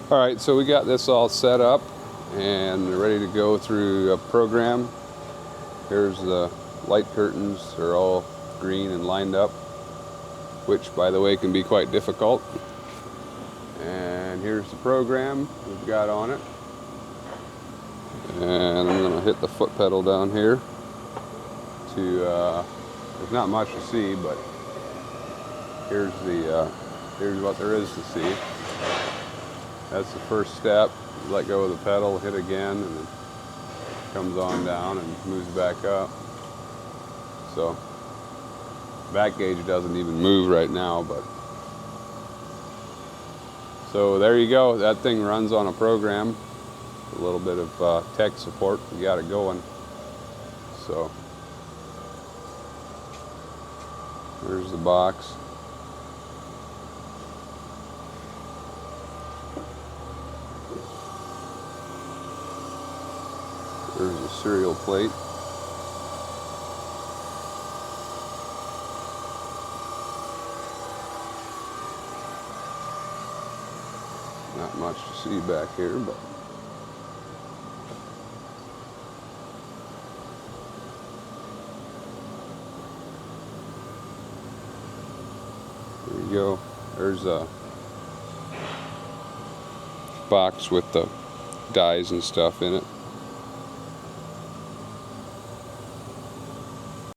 Alright, so we got this all set up and ready to go through a program. Here's the light curtains. They're all green and lined up, which by the way can be quite difficult. And here's the program we've got on it. And I'm going to hit the foot pedal down here to, there's not much to see, but here's what there is to see. That's the first step. You let go of the pedal, hit again, and it comes on down and moves back up. So back gauge doesn't even move right now, but so there you go. That thing runs on a program. A little bit of tech support. We got it going. So there's the box. There's a serial plate. Not much to see back here, but there you go. There's a box with the dies and stuff in it.